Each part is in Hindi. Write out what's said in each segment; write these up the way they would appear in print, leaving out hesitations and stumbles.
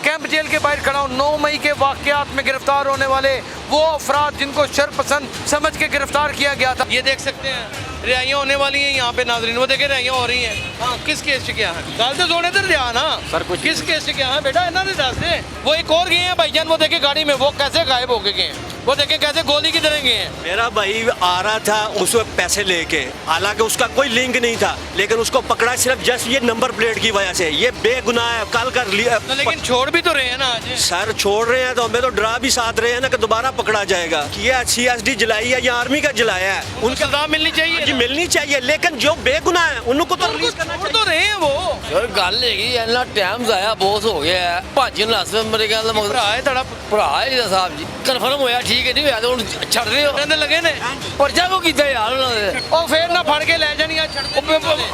कैंप जेल के बाहर खड़ा हूँ। 9 मई के वाकयात में गिरफ्तार होने वाले वो अफराद जिनको शरपसंद समझ के गिरफ्तार किया गया था। ये देख सकते हैं रिहाइयाँ होने वाली हैं यहाँ पे नाजरीन, वो देखे रिहाइयाँ हो रही हैं। हाँ, किस केस से क्या है? गल तो जोड़े तर दिया ना सर, कुछ किस केस से क्या है बेटा? इन्होंने दस दे। वो एक और गए हैं भाईजान, वो देखे गाड़ी में, वो कैसे गायब हो गए हैं, वो देखे कैसे गोली की तरह गए हैं। मेरा भाई आ रहा था उसमें पैसे लेके, हालांकि उसका कोई लिंक नहीं था, लेकिन उसको पकड़ा सिर्फ जस्ट ये नंबर प्लेट की वजह से। ये बेगुनाह है, कल कर लिया तो लेकिन छोड़ भी तो रहे हैं ना आज। सर छोड़ रहे हैं तो हमें तो डरा भी साथ रहे हैं ना कि दोबारा पकड़ा जाएगा। कि ये CSD जलाई है या आर्मी का जलाया है, उनकी सजा मिलनी चाहिए जी मिलनी चाहिए, लेकिन जो बेगुनाह है उनको तो रिलीज करना छोड़ तो रहे हैं वो। सर गल है इन्ना टाइम जाया बहुत हो गया है, भाजी नस मेरे ख्याल मगर भरा है तड़ा भरा है साहब जी, कन्फर्म होया ठीक है नहीं होया तो छड़ रहे हो कहने लगे ने पर्चा को कीता यार उन्होंने ਉਹ ਫੇਰ ਨਾ ਫੜ ਕੇ ਲੈ ਜਾਣੀ ਆ ਛੱਡ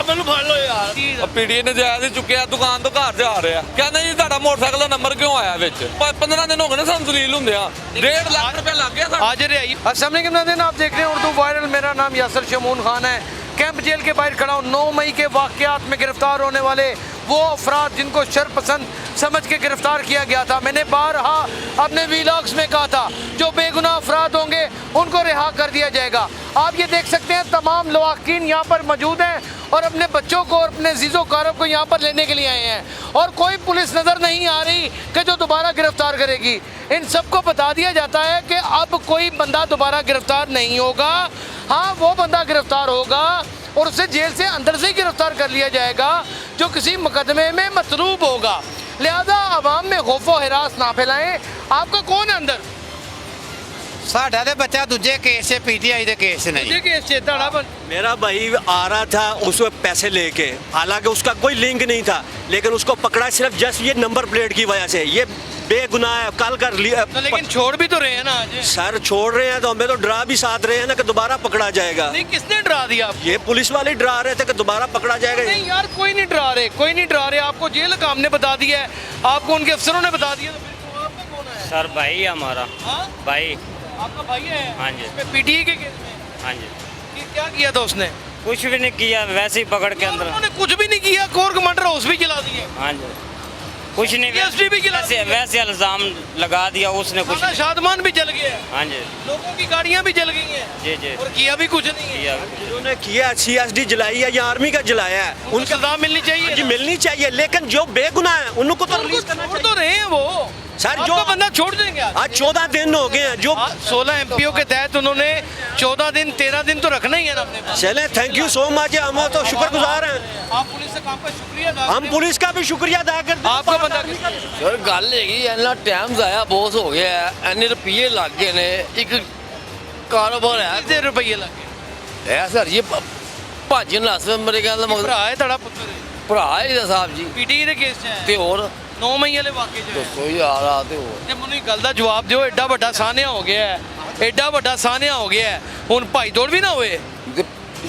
ਮੈਨੂੰ ਫੜ ਲਓ ਯਾਰ। ਪੀਡੀਏ ਨੇ ਜਾਇਜ਼ ਹੀ ਚੁੱਕਿਆ, ਦੁਕਾਨ ਤੋਂ ਘਰ ਜਾ ਰਿਹਾ, ਕਹਿੰਦਾ ਜੀ ਤੁਹਾਡਾ ਮੋਟਰਸਾਈਕਲ ਦਾ ਨੰਬਰ ਕਿਉਂ ਆਇਆ ਵਿੱਚ? 15 ਦਿਨ ਹੋ ਗਏ ਨੇ ਸਾਨੂੰ ਦਲੀਲ ਹੁੰਦੇ ਆ, 1.5 ਲੱਖ रुपए लग गया था। आज रही अस्सलाम वालेकुम नाज़रीन, आप देख रहे हैं उर्दू वायरल। मेरा नाम यासर शमून खान है। कैंप जेल के बाहर खड़ा हूँ। 9 मई के वाकयात में गिरफ्तार होने वाले वो अफराद जिनको शरपसंद समझ के गिरफ्तार किया गया था। मैंने बारहा अपने वीलॉग्स में कहा था जो बेगुनाह अफराद होंगे उनको रिहा कर दिया जाएगा। आप ये देख सकते हैं तमाम लवाकिन यहाँ पर मौजूद हैं और अपने बच्चों को और अपने अजीज़ो कारब को यहाँ पर लेने के लिए आए हैं, और कोई पुलिस नज़र नहीं आ रही कि जो दोबारा गिरफ्तार करेगी। इन सबको बता दिया जाता है कि अब कोई बंदा दोबारा गिरफ्तार नहीं होगा। हाँ, वो बंदा गिरफ्तार होगा और उसे जेल से अंदर से ही गिरफ्तार कर लिया जाएगा जो किसी मुकदमे में मतलूब होगा। लिहाजा आवाम में खौफो हिरास ना फैलाएं। आपका कौन है अंदर? साढ़ा तो बच्चा दूजे केस से PTI के केस नहीं। ये केस से धड़ा बन मेरा भाई आ रहा था उसमें पैसे लेके, हालांकि उसका कोई लिंक नहीं था, लेकिन उसको पकड़ा सिर्फ जस्ट ये नंबर प्लेट की वजह से। ये बेगुनाह है, कल कर लिया तो लेकिन छोड़ भी तो रहे हैं ना आज। सर छोड़ रहे हैं तो हमें तो डरा भी साथ रहे हैं ना कि दोबारा पकड़ा जाएगा। नहीं, किसने डरा दिया आपको? ये पुलिस वाले डरा रहे थे कि दोबारा पकड़ा जाएगा। नहीं यार, कोई नहीं डरा रहे, कोई नहीं डरा रहे। आपको जेल काम ने बता दिया है, आपको उनके अफसरों ने बता दिया, तो फिर तो आपका कौन है? सर भाई हमारा हाँ? भाई। आपका भाई है? हाँ जी। PTI के केस में? हाँ जी। क्या किया था उसने? कुछ भी नहीं किया, वैसे ही पकड़ के अंदर। उन्होंने कुछ भी नहीं किया, कोर कमांडर हाउस भी जला दिए। हाँ जी, कुछ नहीं, DSP भी जला दिए। वैसे इल्जाम लगा दिया उसने, कुछ खाना शादमान भी जल गया, हाँ जी लोगों की गाड़ियां भी जल गई हैं, जी जी और किया भी कुछ नहीं है। किया। जिन्होंने किया CSD जलाई है या आर्मी का जलाया है, उनकी सजा मिलनी चाहिए जी ना। मिलनी चाहिए, लेकिन जो बेगुनाह है उनको तो रिलीज करना छोड़ चाहिए। तो रहे हैं वो सर, आपका जो- बंदा छोड़ देंगे आज 14 दिन हो गए हैं जो 16 MPO के तहत उन्होंने 14 दिन 13 दिन तो रखना ही है ना अपने पास। चले, थैंक यू सो मच, हम तो शुक्रगुजार हैं। आप पुलिस से काम का शुक्रिया अदा हम करें। पुलिस का भी शुक्रिया अदा करते हैं। आपका बंदा सर गल है इन्ना टाइम जाया बहुत हो गया है, इन्ने रुपये लग गए ने, एक कारोबार है कितने रुपये लगे? है सर ये भाजी नस मेरे ख्याल मगर भरा है तड़ा पुत्र है। भरा है साहब जी PTI ਦੇ ਕੇਸ 'ਚ ਹੈ ਤੇ ਹੋਰ 9 ਮਈ ਵਾਲੇ ਵਾਕਿਆ 'ਚ ਹੈ। ਦੱਸੋ ਯਾਰ ਆ ਤੇ ਹੋਰ ਤੇ ਮੈਨੂੰ ਇੱਕ ਗੱਲ ਦਾ ਜਵਾਬ ਦਿਓ, ਐਡਾ ਵੱਡਾ ਸਾਨਿਆ ਹੋ ਗਿਆ ਹੈ, ਐਡਾ ਵੱਡਾ ਸਾਨਿਆ ਹੋ ਗਿਆ ਹੈ, ਹੁਣ ਭਾਈ ਦੌੜ ਵੀ ਨਾ ਹੋਏ। ਤੇ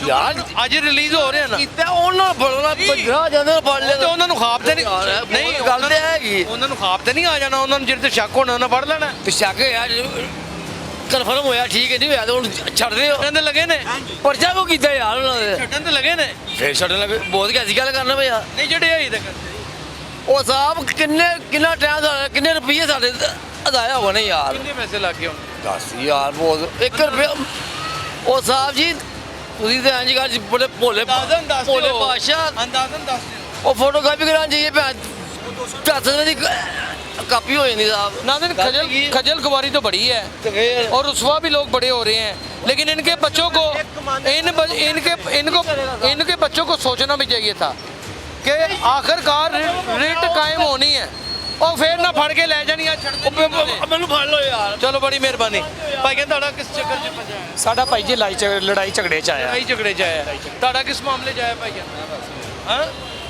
ਯਾਰ ਅੱਜ ਰਿਲੀਜ਼ ਹੋ ਰਿਹਾ ਨਾ, ਕੀਤਾ ਉਹਨਾਂ ਬੜਨਾ 50 ਜਾਂਦੇ ਨੇ ਫੜ ਤੇ ਲਿਆ ਉਹਨਾਂ ਨੂੰ ਖਾਬ ਤੇ ਯਾਰ, ਨਹੀਂ ਬਹੁਤ ਗੱਲ ਤੇ ਹੈਗੀ। ਉਹਨਾਂ ਨੂੰ ਖਾਬ ਤੇ ਨਹੀਂ ਆ ਜਾਣਾ, ਉਹਨਾਂ ਨੂੰ ਜਿਹੜੇ ਤੇ ਸ਼ੱਕ ਹੋਣਾ ਉਹਨਾਂ ਫੜ ਲੈਣਾ। ਤੇ ਸ਼ੱਕ ਯਾਰ ਕਨਫਰਮ ਹੋਇਆ ਠੀਕ ਹੈ ਨਹੀਂ ਹੋਇਆ ਤਾਂ ਛੱਡ ਰਹੇ ਹੋ ਛੱਡਣ ਤੇ ਲੱਗੇ ਨੇ, ਪਰਚਾ ਕੋ ਕੀਤਾ ਯਾਰ ਉਹਨਾਂ ਦੇ ਛੱਡਣ ਤੇ ਲੱਗੇ ਨੇ। ਫੇਰ ਛੱਡਣ ਲੱਗੇ, ਬਹੁਤ ਕੈਸੀ ਗੱਲ ਕਰਨਾ ਪਿਆ ਯਾਰ। ਨਹੀਂ ਜਿਹੜੇ ਆਈ ਤੱਕ ਉਹ ਸਾਹਿਬ ਕਿੰਨਾ ਟਾਈਮ ਦਾ ਕਿੰਨੇ ਰੁਪਏ ਸਾਡੇ ਅਦਾਇਆ ਹੋਣੇ ਨੇ ਯਾਰ। ਕਿੰਨੇ ਪੈਸੇ ਲੱਗ ਗਏ ਹੁਣ? ਦੱਸ ਯਾਰ ਬਹੁਤ 1 ਰੁਪਿਆ। ਉਹ ਸਾਹਿਬ ਜੀ ਤੁਸੀਂ ਤੇ ਇੰਜ ਕਰ ਬੜੇ ਭੋਲੇ ਅੰਦਾਜ਼ਨ ਦੱਸ ਭੋਲੇ ਦਿਓ। ਬਾਦਸ਼ਾਹ, ਅੰਦਾਜ਼ਨ ਦੱਸ ਦਿਓ। ਉਹ ਫੋਟੋਕਾਪੀ ਕਰਾਉਣ ਜਾਈਏ ਭੈਣ 10 ਦੀ ਕਾਪੀ ਹੋ ਜਾਂਦੀ ਸਾਹਿਬ। नाज़रीन, खजल खुआरी तो बड़ी है ਤੇ ਫੇਰ और रुसवा भी लोग बड़े हो रहे हैं, लेकिन इनके बच्चों को इनके बच्चों को सोचना भी चाहिए था कि आखिरकार रिट कायम होनी है और फिर ना फड़ के ले जानी है। ਮੈਨੂੰ ਫੜ ਲਓ ਯਾਰ। चलो बड़ी मेहरबानी भाई। कहता ਤੁਹਾਡਾ किस चक्कर च फंसा है? ਸਾਡਾ ਭਾਈ ਜੀ ਲੜਾਈ ਝਗੜੇ ਚ ਆਇਆ। लड़ाई झगड़े च आया। ਤੁਹਾਡਾ किस मामले च आया भाई? हाँ,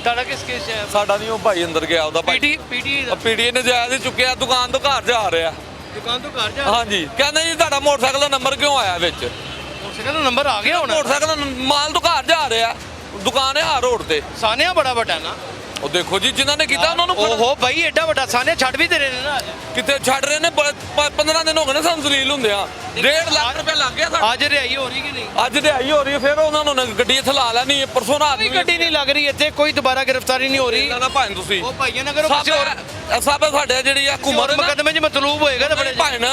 ਤੁਹਾਡਾ किस केस च आया? ਸਾਡਾ ਨਹੀਂ, ਉਹ ਭਾਈ ਅੰਦਰ ਗਿਆ ਉਹਦਾ ਭਾਈ। PTI ਦਾ ਪੀਡੀਏ ਨੇ ਜਾਇਜ਼ ਹੀ ਚੁੱਕਿਆ, ਦੁਕਾਨ ਤੋਂ ਘਰ ਜਾ ਰਿਹਾ, दुकान तो घर जा। ਹਾਂਜੀ, ਕਹਿੰਦਾ ਜੀ ਤੁਹਾਡਾ ਮੋਟਰਸਾਈਕਲ ਦਾ ਨੰਬਰ ਕਿਉਂ ਆਇਆ ਵਿੱਚ? मोटरसाइकिल का नंबर आ गया होना। ਮੋਟਰਸਾਈਕਲ ਮਾਲ ਤੋਂ ਘਰ ਜਾ ਰਿਹਾ, ਦੁਕਾਨ ਹੈ ਆ ਰੋਡ ਤੇ। सानिया बड़ा बड़ा ना। ਉਹ ਦੇਖੋ ਜੀ ਜਿਨ੍ਹਾਂ ਨੇ ਕੀਤਾ ਉਹਨਾਂ ਨੂੰ ਫੜੋ। ਓਹੋ ਭਾਈ ਐਡਾ ਵੱਡਾ ਸਾਨੇ ਛੱਡ ਵੀ ਦੇ ਰਹੇ ਨੇ ਨਾ ਅੱਜ। ਕਿਤੇ ਛੱਡ ਰਹੇ ਨੇ 15 ਦਿਨ ਹੋ ਗਏ ਨੇ ਸਾਨੂੰ ਜ਼ਲੀਲ ਹੁੰਦੇ ਆ 1.5 ਲੱਖ ਰੁਪਏ ਲੱਗ ਗਿਆ ਸਾਡਾ ਅੱਜ ਰਿਹਾਈ ਹੋ ਰਹੀ ਕਿ ਨਹੀਂ? ਅੱਜ ਦਿਹਾਈ ਹੋ ਰਹੀ ਹੈ ਫਿਰ ਉਹਨਾਂ ਨੂੰ ਗੱਡੀ ਇੱਥੇ ਲਾ ਲੈਣੀ ਹੈ ਪਰਸੋਂ ਰਾਤ ਕੋਈ ਨੂੰ ਗੱਡੀ ਨਹੀਂ ਲੱਗ ਰਹੀ ਇੱਥੇ, ਕੋਈ ਦੁਬਾਰਾ ਗ੍ਰਿਫਤਾਰੀ ਨਹੀਂ ਹੋ ਰਹੀ। ਨਾ ਭਾਣ ਤੁਸੀਂ ਉਹ ਭਾਈਆਂ ਨਗਰ ਕਿਸੇ ਹੋਰ ਸਭ ਸਾਡੇ ਜਿਹੜੀ ਆ ਕੁਮਾਰ ਘੁੰਮਰ ਮੁਕਦਮੇ 'ਚ ਮਤਲੂਬ ਹੋਏਗਾ ਤਾਂ ਬੜੇ ਭਾਣ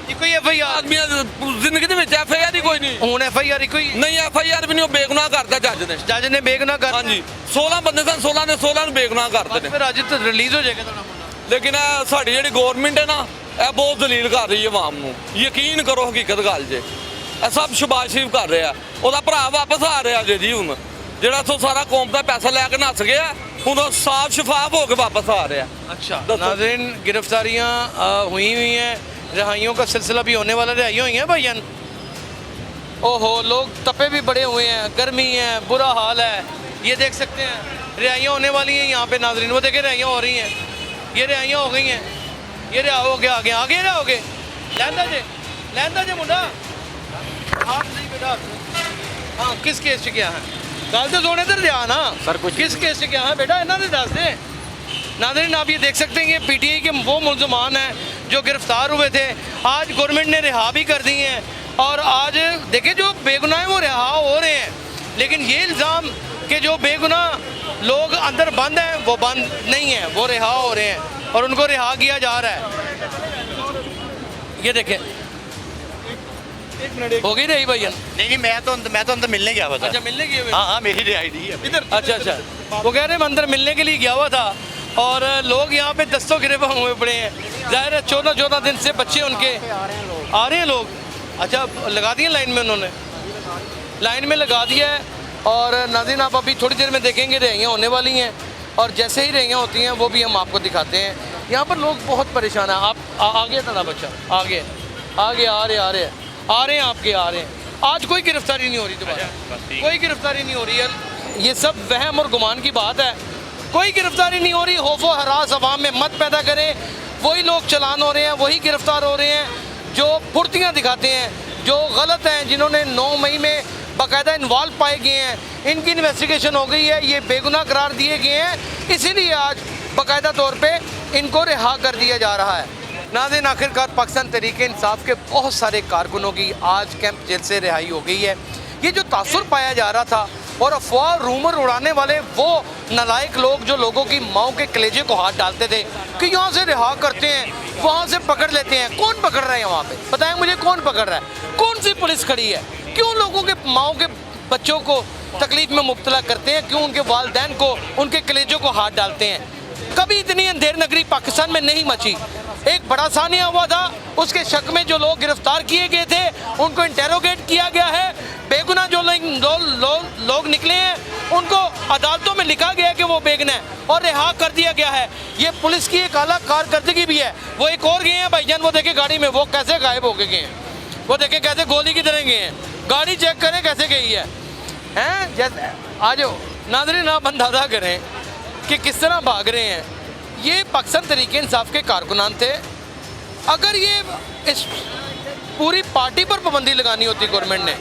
ਇੱਕੋ ਹੀ FIR ਆਦਮੀਆਂ ਦੀ ਜ਼ਿੰਦਗੀ ਦੇ ਵਿੱਚ FIR ਹੀ ਕੋਈ ਨਹੀਂ ਹੁਣ FIR ਇੱਕੋ ਹੀ ਨਹੀਂ FIR ਵੀ ਨਹੀਂ ਉਹ ਬੇਗੁਨਾਹ ਕਰਦਾ ਜੱਜ ਨੇ ਜੱਜ ਨੇ ਬੇਗੁਨਾਹ ਕਰ ਹਾਂਜੀ 16 ਬੰਦੇ ਸਨ 16 ਨੇ 16 ਨੂੰ ਬੇਗੁਨਾਹ ਕਰ ਦਿੱਤੇ ਨੇ ਫਿਰ ਅੱਜ ਤਾਂ ਰਿਲੀਜ਼ ਹੋ ਜਾਏਗਾ ਤੁਹਾਡਾ ਮੁੰਡਾ। ਲੇਕਿਨ ਇਹ ਸਾਡੀ ਜਿਹੜੀ ਗਵਰਨਮੈਂਟ ਹੈ ਨਾ ਇਹ ਬਹੁਤ ਜ਼ਲੀਲ ਕਰ ਰਹੀ ਹੈ ਆਵਾਮ ਨੂੰ ਯਕੀਨ ਕਰੋ ਹਕੀਕਤ ਗੱਲ ਜੇ ਇਹ ਸਭ ਸ਼ਬਾਜ਼ ਸ਼ਰੀਫ ਕਰ ਰਿਹਾ ਉਹਦਾ ਭਰਾ ਵਾਪਸ ਆ ਰਿਹਾ ਜੇ ਜੀ ਹੁਣ ਜਿਹੜਾ ਤੋਂ ਸਾਰਾ ਕੌਮ ਦਾ ਪੈਸਾ ਲੈ ਕੇ ਨੱਸ ਗਿਆ ਹੁਣ ਉਹ ਸਾਫ਼ ਸ਼ਫਾਫ ਹੋ ਕੇ वापस आ रहा है। अच्छा नाज़रीन गिरफ्तारियाँ हुई हैं, रिहाइयों का सिलसिला भी होने वाला, रिहाई हुई हैं भाईजान। ओहो लोग तपे भी बड़े हुए हैं, गर्मी है, बुरा हाल है, ये देख सकते हैं रिहाइयाँ होने वाली हैं यहाँ पे नाज़रीन। वो देखें रिहाइयाँ हो रही हैं, ये रिहाइयाँ हो गई हैं, ये रिहा हो गया आगे आगे रिहा हो गए लैंदा जे मुंडा हाथ नहीं बेटा हाँ किस केस च गया है गल तो सोने इधर ध्यान ना सर कुछ किस केस से क्या है बेटा इन्होंने दस दे। नाज़रीन आप ये देख सकते हैं ये PTI के वो मुलजमान हैं जो गिरफ्तार हुए थे, आज गवर्नमेंट ने रिहा भी कर दी हैं और आज देखें जो बेगुनाह वो रिहा हो रहे हैं। लेकिन ये इल्ज़ाम कि जो बेगुनाह लोग अंदर बंद हैं वो बंद नहीं हैं, वो रिहा हो रहे हैं और उनको रिहा किया जा रहा है। ये देखें हो गई रही भैया नहीं मैं तो अंदर मिलने गया हुआ था। अच्छा मिलने गए हुए हाँ मेरी रिहाई दी है इधर अच्छा वो कह रहे हैं मैं अंदर मिलने के लिए गया हुआ था और लोग यहाँ पे दस्तों गिरफ्तार हुए पड़े हैं। जाहिर है 14 दिन से बच्चे उनके आ रहे हैं लोग। अच्छा लगा दिए लाइन में, उन्होंने लाइन में लगा दिया है। और नाज़रीन आप अभी थोड़ी देर में देखेंगे रिहाइयाँ होने वाली हैं और जैसे ही रिहाइयाँ होती हैं वो भी हम आपको दिखाते हैं। यहाँ पर लोग बहुत परेशान हैं। आप आगे था बच्चा आगे आगे आ रहे हैं आपके आ रहे हैं। आज कोई गिरफ्तारी नहीं हो रही दोबारा, कोई गिरफ्तारी नहीं हो रही है। ये सब वहम और गुमान की बात है, कोई गिरफ्तारी नहीं हो रही। खौफो हरास अवाम में मत पैदा करें। वही लोग चलान हो रहे हैं, वही गिरफ्तार हो रहे हैं जो फुर्तियाँ दिखाते हैं, जो गलत हैं, जिन्होंने 9 मई में बाकायदा इन्वॉल्व पाए गए हैं, इनकी इन्वेस्टिगेशन हो गई है, ये बेगुनाह करार दिए गए हैं, इसीलिए आज बाकायदा तौर पर इनको रिहा कर दिया जा रहा है। नाज़रीन आखिरकार पाकिस्तान तहरीक इंसाफ के बहुत सारे कारकुनों की आज कैंप जेल से रिहाई हो गई है। ये जो तासुर पाया जा रहा था और अफवाह रूमर उड़ाने वाले वो नालायक लोग जो लोगों की माओं के कलेजे को हाथ डालते थे कि यहाँ से रिहा करते हैं, वहाँ से पकड़ लेते हैं। कौन पकड़ रहा है वहाँ पे? बताएं मुझे कौन पकड़ रहा है? कौन सी पुलिस खड़ी है? क्यों लोगों के माओं के बच्चों को तकलीफ में मुब्तला करते हैं? क्यों उनके वालिदैन को, उनके कलेजों को हाथ डालते हैं? कभी इतनी अंधेर नगरी पाकिस्तान में नहीं मची। एक बड़ा सानिया हुआ था, उसके शक में जो लोग गिरफ्तार किए गए थे उनको इंटेरोगेट किया गया है। बेगुनाह जो लोग निकले हैं उनको अदालतों में लिखा गया है कि वो बेगुनाह है और रिहा कर दिया गया है। ये पुलिस की एक अलग कारकर्दगी भी है। वो एक और गए हैं भाईजान, वो देखे गाड़ी में वो कैसे गायब होके गए हैं, वो देखे कैसे गोली की तरह गए हैं। गाड़ी चेक करें कैसे गई है हैं। जैसे आज नाज़रीन आप अंदाज़ा करें कि किस तरह भाग रहे हैं। ये पाकिस्तान तहरीक इंसाफ के कारकुनान थे। अगर ये इस पूरी पार्टी पर पाबंदी लगानी होती गवर्नमेंट ने,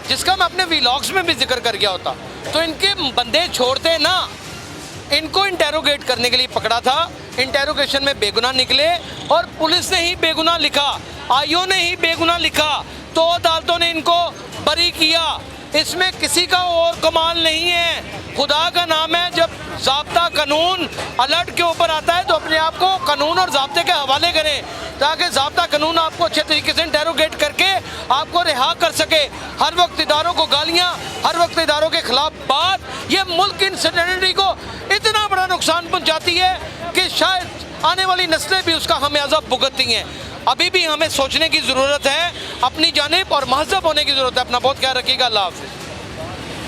जिसका मैं अपने व्लॉग्स में भी जिक्र कर गया होता, तो इनके बंदे छोड़ते ना। इनको इंटेरोगेट करने के लिए पकड़ा था, इंटेरोगेशन में बेगुनाह निकले और पुलिस ने ही बेगुनाह लिखा, आईओ ने ही बेगुनाह लिखा, तो अदालतों ने इनको बरी किया। इसमें किसी का और कमाल नहीं है। खुदा का नाम है, जब ज़ाब्ता कानून अलर्ट के ऊपर आता है तो अपने आप को कानून और ज़ाब्ते के हवाले करें ताकि ज़ाब्ता कानून आपको अच्छे तरीके से इंटेरोगेट करके आपको रिहा कर सके। हर वक्त इदारों को गालियाँ, हर वक्त इदारों के खिलाफ बात, ये मुल्क की इंसटेनिटी को इतना बड़ा नुकसान पहुँचाती है कि शायद आने वाली नस्लें भी उसका खमियाजा भुगतती हैं। अभी भी हमें सोचने की ज़रूरत है, अपनी जानिब और महज़ब होने की ज़रूरत है। अपना बहुत ख्याल रखिएगा। अल्लाह हाफ़िज़।